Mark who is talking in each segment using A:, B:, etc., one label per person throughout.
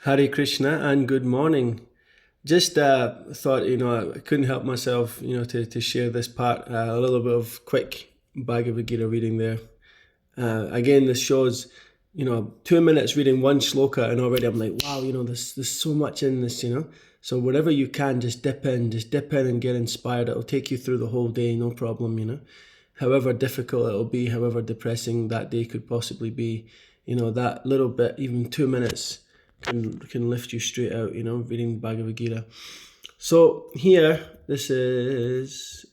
A: Hare Krishna and good morning. Just thought, I couldn't help myself, to share this part, a little bit of quick Bhagavad Gita reading there. Again, this shows, 2 minutes reading one sloka and already I'm like, wow, there's so much in this, So wherever you can, just dip in and get inspired. It'll take you through the whole day, no problem, However difficult it'll be, however depressing that day could possibly be, that little bit, even 2 minutes, can lift you straight out, reading Bhagavad Gita. So here, this is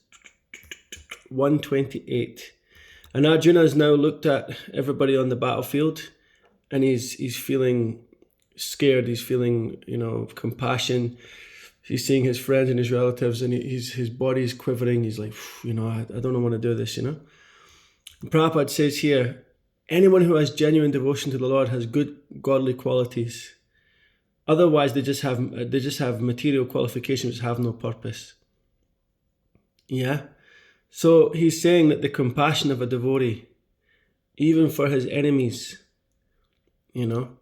A: 128. And Arjuna has now looked at everybody on the battlefield and he's feeling scared, he's feeling, compassion. He's seeing his friends and his relatives and his body's quivering. He's like, I don't want to do this, And Prabhupada says here, anyone who has genuine devotion to the Lord has good godly qualities. Otherwise, they just have material qualifications which have no purpose. Yeah? So he's saying that the compassion of a devotee, even for his enemies, even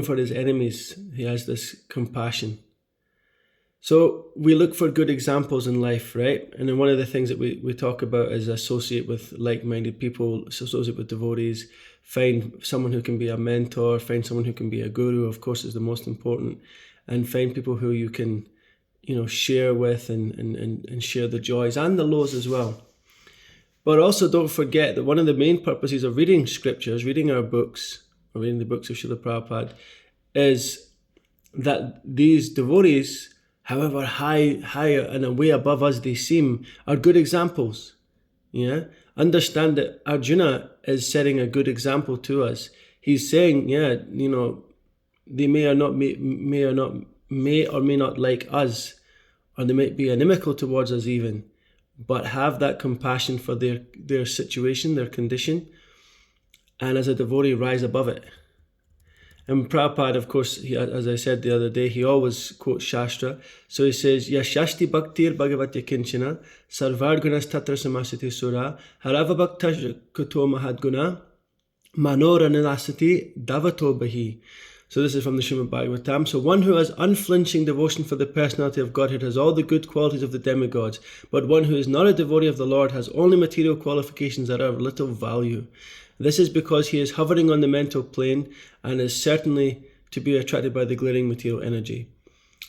A: for his enemies, he has this compassion. So we look for good examples in life, right? And then one of the things that we talk about is associate with like-minded people, associate with devotees, find someone who can be a mentor, find someone who can be a guru, of course, is the most important, and find people who you can, share with and share the joys and the lows as well. But also don't forget that one of the main purposes of reading scriptures, reading our books, or reading the books of Srila Prabhupada, is that these devotees, however higher and way above us they seem, are good examples. Yeah, understand that Arjuna is setting a good example to us. He's saying, they may or may not like us, or they might be inimical towards us even, but have that compassion for their situation, their condition, and as a devotee rise above it. And Prabhupada, of course, as I said the other day, he always quotes Shastra. So he says, Yashasti bhaktir bhagavati kinchana, sarvar gunas tatra samasati sura, harava bhakta kuto mahadguna, manora nilasati davato bahi. So this is from the Srimad Bhagavatam. So one who has unflinching devotion for the personality of Godhead has all the good qualities of the demigods, but one who is not a devotee of the Lord has only material qualifications that are of little value. This is because he is hovering on the mental plane and is certainly to be attracted by the glaring material energy.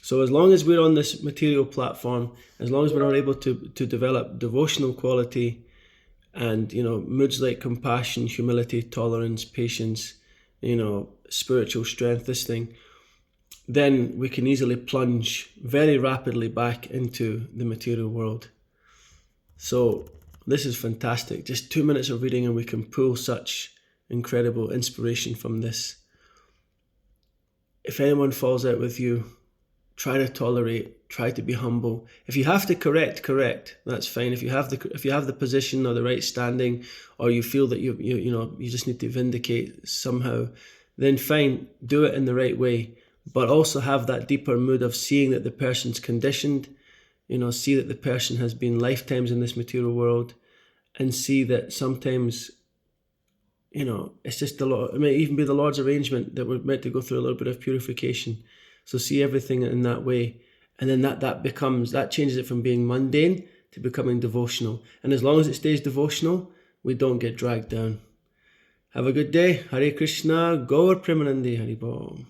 A: So as long as we're on this material platform, as long as we're not able to develop devotional quality and, moods like compassion, humility, tolerance, patience, spiritual strength, then we can easily plunge very rapidly back into the material world. So this is fantastic. Just 2 minutes of reading and we can pull such incredible inspiration from this. If anyone falls out with you, try to tolerate, try to be humble. If you have to correct, that's fine. If you have the position or the right standing, or you feel that you just need to vindicate somehow, then fine, do it in the right way. But also have that deeper mood of seeing that the person's conditioned, see that the person has been lifetimes in this material world, and see that sometimes, it's just the Lord. It may even be the Lord's arrangement that we're meant to go through a little bit of purification. So see everything in that way, and then that changes it from being mundane to becoming devotional. And as long as it stays devotional, we don't get dragged down. Have a good day. Hare Krishna. Gaur Premanandi Hari Bol.